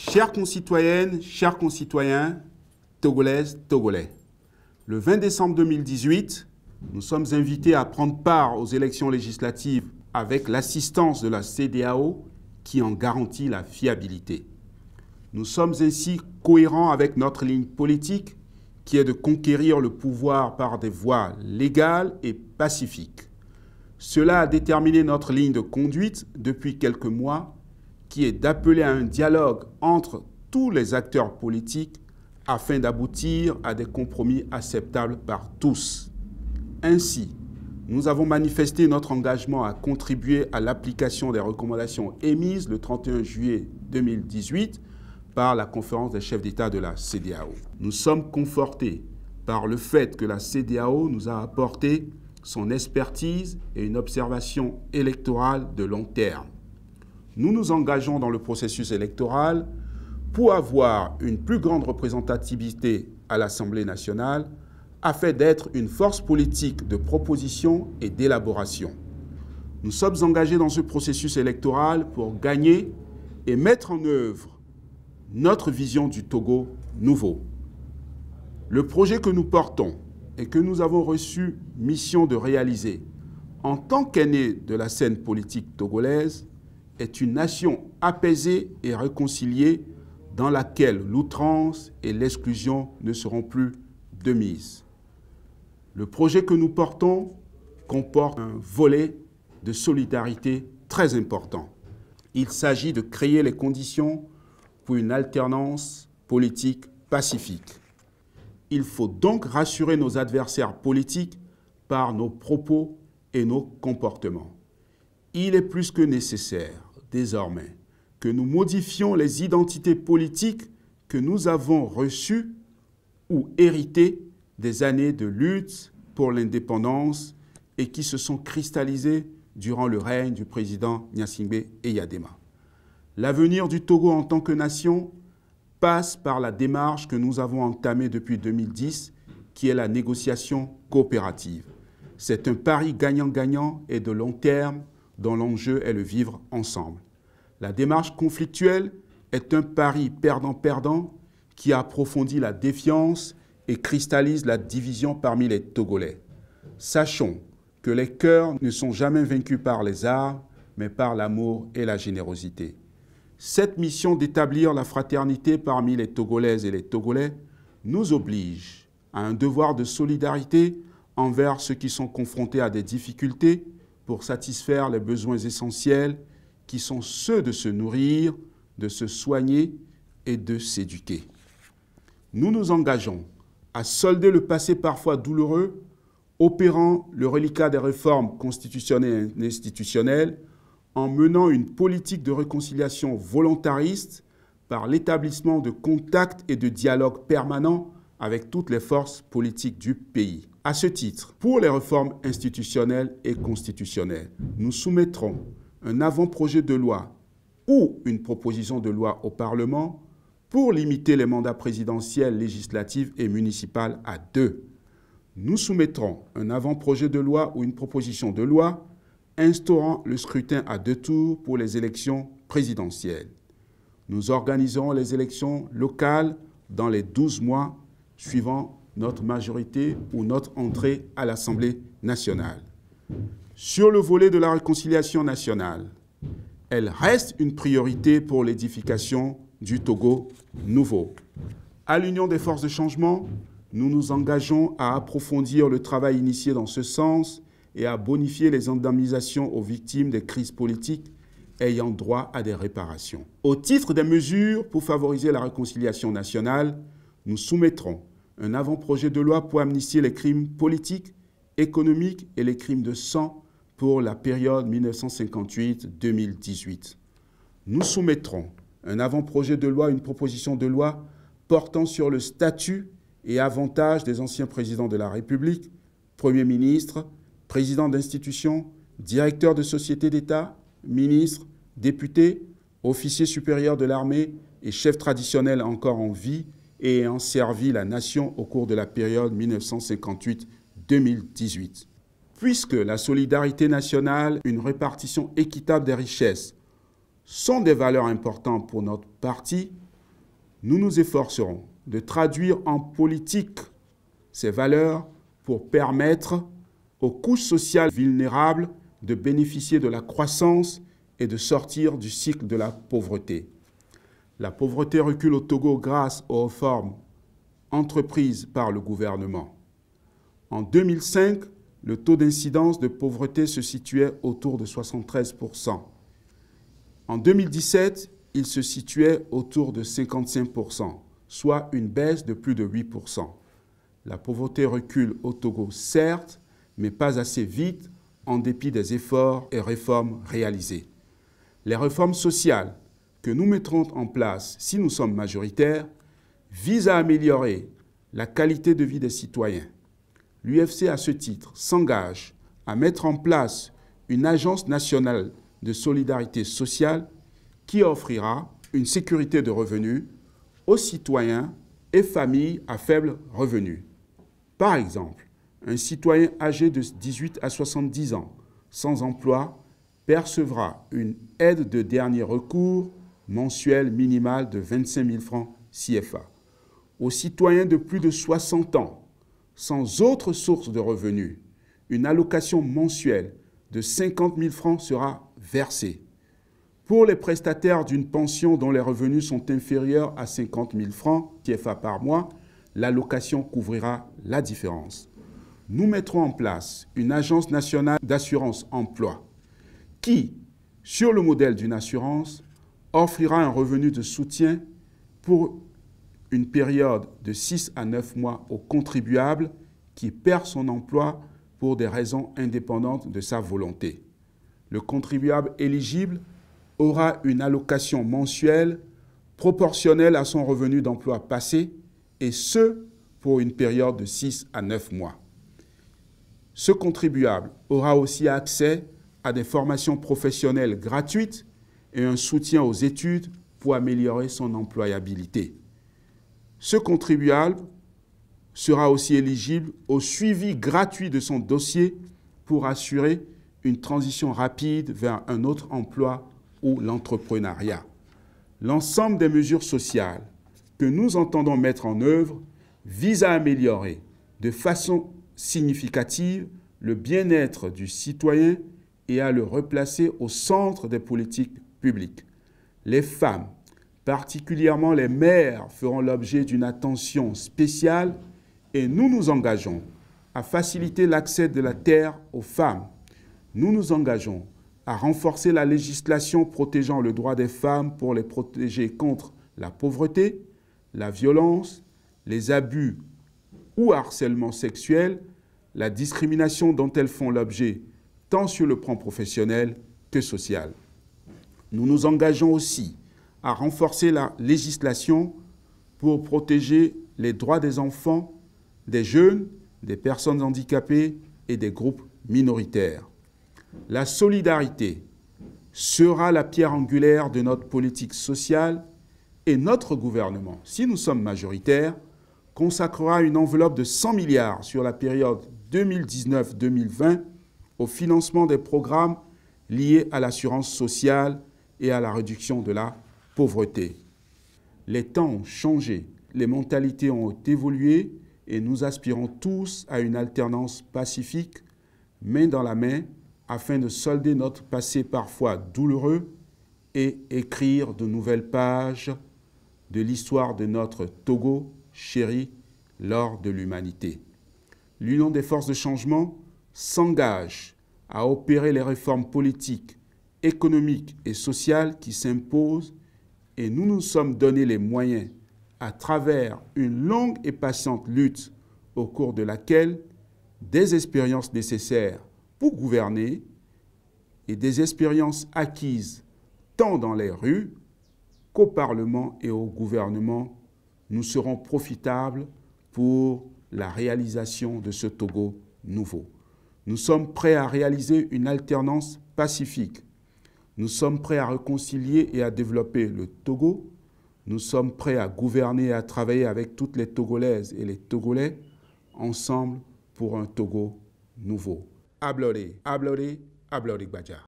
Chères concitoyennes, chers concitoyens, Togolaises, Togolais, le 20 décembre 2018, nous sommes invités à prendre part aux élections législatives avec l'assistance de la CEDEAO qui en garantit la fiabilité. Nous sommes ainsi cohérents avec notre ligne politique qui est de conquérir le pouvoir par des voies légales et pacifiques. Cela a déterminé notre ligne de conduite depuis quelques mois, qui est d'appeler à un dialogue entre tous les acteurs politiques afin d'aboutir à des compromis acceptables par tous. Ainsi, nous avons manifesté notre engagement à contribuer à l'application des recommandations émises le 31 juillet 2018 par la conférence des chefs d'État de la CEDEAO. Nous sommes confortés par le fait que la CEDEAO nous a apporté son expertise et une observation électorale de long terme. Nous nous engageons dans le processus électoral pour avoir une plus grande représentativité à l'Assemblée nationale afin d'être une force politique de proposition et d'élaboration. Nous sommes engagés dans ce processus électoral pour gagner et mettre en œuvre notre vision du Togo nouveau. Le projet que nous portons et que nous avons reçu mission de réaliser en tant qu'aînés de la scène politique togolaise est une nation apaisée et réconciliée dans laquelle l'outrance et l'exclusion ne seront plus de mise. Le projet que nous portons comporte un volet de solidarité très important. Il s'agit de créer les conditions pour une alternance politique pacifique. Il faut donc rassurer nos adversaires politiques par nos propos et nos comportements. Il est plus que nécessaire, désormais, que nous modifions les identités politiques que nous avons reçues ou héritées des années de lutte pour l'indépendance et qui se sont cristallisées durant le règne du président Gnassingbé Eyadema. L'avenir du Togo en tant que nation passe par la démarche que nous avons entamée depuis 2010, qui est la négociation coopérative. C'est un pari gagnant-gagnant et de long terme dont l'enjeu est le vivre ensemble. La démarche conflictuelle est un pari perdant-perdant qui approfondit la défiance et cristallise la division parmi les Togolais. Sachons que les cœurs ne sont jamais vaincus par les armes, mais par l'amour et la générosité. Cette mission d'établir la fraternité parmi les Togolaises et les Togolais nous oblige à un devoir de solidarité envers ceux qui sont confrontés à des difficultés pour satisfaire les besoins essentiels qui sont ceux de se nourrir, de se soigner et de s'éduquer. Nous nous engageons à solder le passé parfois douloureux, opérant le reliquat des réformes constitutionnelles et institutionnelles, en menant une politique de réconciliation volontariste par l'établissement de contacts et de dialogues permanents avec toutes les forces politiques du pays. À ce titre, pour les réformes institutionnelles et constitutionnelles, nous soumettrons un avant-projet de loi ou une proposition de loi au Parlement pour limiter les mandats présidentiels, législatifs et municipaux à 2. Nous soumettrons un avant-projet de loi ou une proposition de loi instaurant le scrutin à 2 tours pour les élections présidentielles. Nous organiserons les élections locales dans les 12 mois suivant notre majorité ou notre entrée à l'Assemblée nationale. Sur le volet de la réconciliation nationale, elle reste une priorité pour l'édification du Togo nouveau. À l'Union des forces de changement, nous nous engageons à approfondir le travail initié dans ce sens et à bonifier les indemnisations aux victimes des crises politiques ayant droit à des réparations. Au titre des mesures pour favoriser la réconciliation nationale, nous soumettrons un avant-projet de loi pour amnistier les crimes politiques, économiques et les crimes de sang pour la période 1958-2018. Nous soumettrons un avant-projet de loi, une proposition de loi portant sur le statut et avantages des anciens présidents de la République, Premier ministre, président d'institutions, directeur de sociétés d'État, ministres, députés, officiers supérieurs de l'armée et chefs traditionnels encore en vie et ayant servi la nation au cours de la période 1958-2018. Puisque la solidarité nationale, une répartition équitable des richesses sont des valeurs importantes pour notre parti, Nous nous efforcerons de traduire en politique ces valeurs pour permettre aux couches sociales vulnérables de bénéficier de la croissance et de sortir du cycle de la pauvreté. La pauvreté recule au Togo grâce aux réformes entreprises par le gouvernement. En 2005, le taux d'incidence de pauvreté se situait autour de 73%. En 2017, il se situait autour de 55%, soit une baisse de plus de 8%. La pauvreté recule au Togo, certes, mais pas assez vite, en dépit des efforts et réformes réalisés. Les réformes sociales que nous mettrons en place si nous sommes majoritaires visent à améliorer la qualité de vie des citoyens. L'UFC, à ce titre, s'engage à mettre en place une agence nationale de solidarité sociale qui offrira une sécurité de revenus aux citoyens et familles à faible revenu. Par exemple, un citoyen âgé de 18 à 70 ans sans emploi percevra une aide de dernier recours mensuelle minimale de 25 000 francs CFA. Aux citoyens de plus de 60 ans sans autre source de revenus, une allocation mensuelle de 50 000 francs sera versée. Pour les prestataires d'une pension dont les revenus sont inférieurs à 50 000 francs CFA par mois, l'allocation couvrira la différence. Nous mettrons en place une agence nationale d'assurance emploi qui, sur le modèle d'une assurance, offrira un revenu de soutien pour une période de 6 à 9 mois au contribuable qui perd son emploi pour des raisons indépendantes de sa volonté. Le contribuable éligible aura une allocation mensuelle proportionnelle à son revenu d'emploi passé, et ce, pour une période de 6 à 9 mois. Ce contribuable aura aussi accès à des formations professionnelles gratuites et un soutien aux études pour améliorer son employabilité. Ce contribuable sera aussi éligible au suivi gratuit de son dossier pour assurer une transition rapide vers un autre emploi ou l'entrepreneuriat. L'ensemble des mesures sociales que nous entendons mettre en œuvre visent à améliorer de façon significative le bien-être du citoyen et à le replacer au centre des politiques publiques. Les femmes, particulièrement les mères, feront l'objet d'une attention spéciale et nous nous engageons à faciliter l'accès de la terre aux femmes. Nous nous engageons à renforcer la législation protégeant le droit des femmes pour les protéger contre la pauvreté, la violence, les abus ou harcèlement sexuel, la discrimination dont elles font l'objet tant sur le plan professionnel que social. Nous nous engageons aussi à renforcer la législation pour protéger les droits des enfants, des jeunes, des personnes handicapées et des groupes minoritaires. La solidarité sera la pierre angulaire de notre politique sociale et notre gouvernement, si nous sommes majoritaires, consacrera une enveloppe de 100 milliards sur la période 2019-2020 au financement des programmes liés à l'assurance sociale et à la réduction de la pauvreté. Les temps ont changé, les mentalités ont évolué et nous aspirons tous à une alternance pacifique, main dans la main, afin de solder notre passé parfois douloureux et écrire de nouvelles pages de l'histoire de notre Togo chéri lors de l'humanité. L'Union des forces de changement s'engage à opérer les réformes politiques, économiques et sociales qui s'imposent et nous nous sommes donné les moyens à travers une longue et patiente lutte au cours de laquelle des expériences nécessaires pour gouverner et des expériences acquises tant dans les rues qu'au Parlement et au gouvernement nous seront profitables pour la réalisation de ce Togo nouveau. Nous sommes prêts à réaliser une alternance pacifique. Nous sommes prêts à réconcilier et à développer le Togo. Nous sommes prêts à gouverner et à travailler avec toutes les Togolaises et les Togolais ensemble pour un Togo nouveau. Abloré, abloré, abloré Badja.